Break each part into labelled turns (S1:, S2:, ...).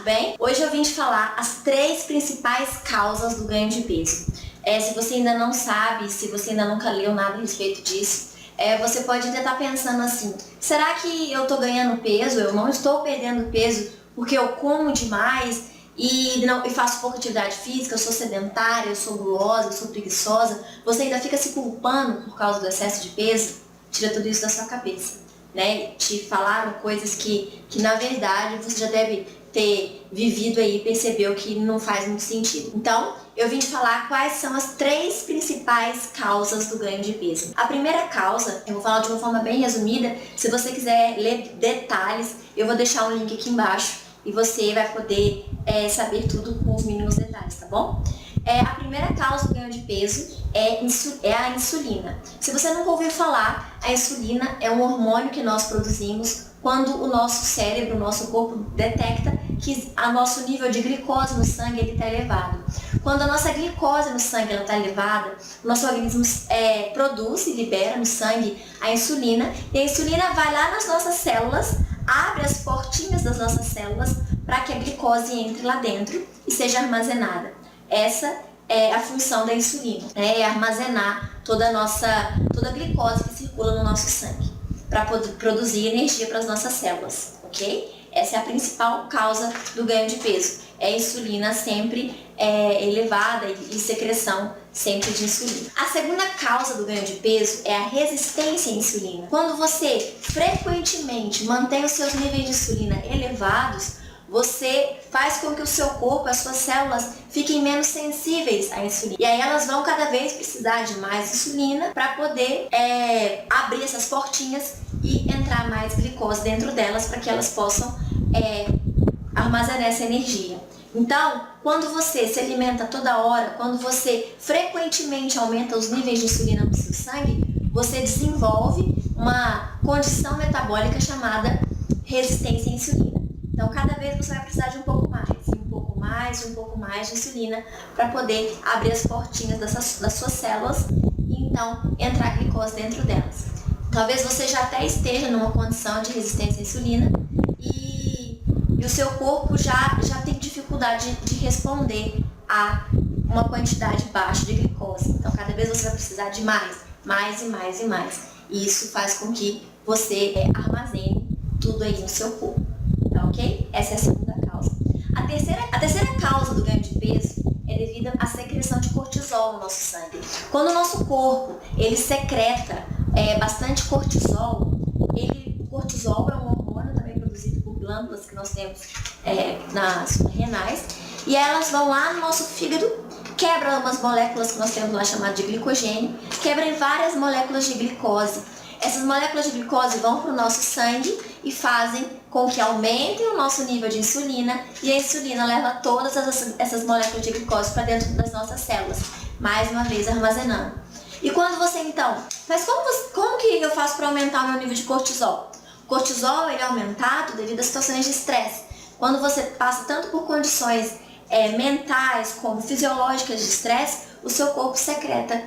S1: tudo bem? Hoje eu vim te falar as 3 principais causas do ganho de peso. Se você ainda não sabe, se você ainda nunca leu nada a respeito disso, você pode até estar pensando assim, será que eu estou ganhando peso, eu não estou perdendo peso porque eu como demais e faço pouca atividade física, eu sou sedentária, eu sou gulosa, eu sou preguiçosa, você ainda fica se culpando por causa do excesso de peso? Tira tudo isso da sua cabeça, né? Te falaram coisas que na verdade você já deve ter vivido aí e percebeu que não faz muito sentido. Então, eu vim te falar quais são as 3 principais causas do ganho de peso. A primeira causa, eu vou falar de uma forma bem resumida, se você quiser ler detalhes, eu vou deixar um link aqui embaixo e você vai poder saber tudo com os mínimos detalhes, tá bom? A primeira causa do ganho de peso é a insulina. Se você nunca ouviu falar, a insulina é um hormônio que nós produzimos quando o nosso cérebro, o nosso corpo detecta que o nosso nível de glicose no sangue está elevado. Quando a nossa glicose no sangue está elevada, o nosso organismo produz e libera no sangue a insulina, e a insulina vai lá nas nossas células, abre as portinhas das nossas células para que a glicose entre lá dentro e seja armazenada. Essa é a função da insulina, é armazenar toda a glicose que circula no nosso sangue, para poder produzir energia para as nossas células, ok? Essa é a principal causa do ganho de peso, é a insulina sempre elevada e secreção sempre de insulina. A segunda causa do ganho de peso é a resistência à insulina. Quando você frequentemente mantém os seus níveis de insulina elevados, você faz com que o seu corpo, as suas células, fiquem menos sensíveis à insulina. E aí elas vão cada vez precisar de mais insulina para poder abrir essas portinhas e entrar mais glicose dentro delas para que elas possam armazenar essa energia. Então, quando você se alimenta toda hora, quando você frequentemente aumenta os níveis de insulina no seu sangue, você desenvolve uma condição metabólica chamada resistência à insulina. Então, cada vez você vai precisar de um pouco mais, e um pouco mais, e um pouco mais de insulina para poder abrir as portinhas das suas células e então entrar glicose dentro delas. Talvez você já até esteja numa condição de resistência à insulina e o seu corpo já tem dificuldade de responder a uma quantidade baixa de glicose. Então, cada vez você vai precisar de mais e mais e mais. E isso faz com que você armazene tudo aí no seu corpo. Tá ok? Essa é a segunda causa. A terceira causa do ganho de peso é devido à secreção de cortisol no nosso sangue. Quando o nosso corpo ele secreta bastante cortisol, o cortisol é um hormônio também produzido por glândulas que nós temos nas renais, e elas vão lá no nosso fígado, quebram umas moléculas que nós temos lá chamadas de glicogênio, quebram várias moléculas de glicose. Essas moléculas de glicose vão para o nosso sangue e fazem com que aumente o nosso nível de insulina, e a insulina leva todas essas moléculas de glicose para dentro das nossas células, mais uma vez armazenando. E quando você então, mas como que eu faço para aumentar o meu nível de cortisol? O cortisol ele é aumentado devido a situações de estresse. Quando você passa tanto por condições mentais como fisiológicas de estresse, o seu corpo secreta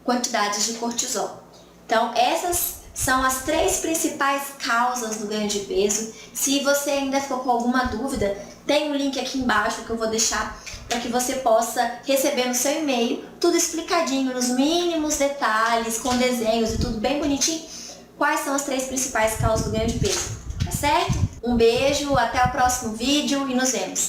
S1: quantidades de cortisol. Então, essas são as 3 principais causas do ganho de peso. Se você ainda ficou com alguma dúvida, tem um link aqui embaixo que eu vou deixar para que você possa receber no seu e-mail tudo explicadinho, nos mínimos detalhes, com desenhos e tudo bem bonitinho, quais são as 3 principais causas do ganho de peso, tá certo? Um beijo, até o próximo vídeo e nos vemos!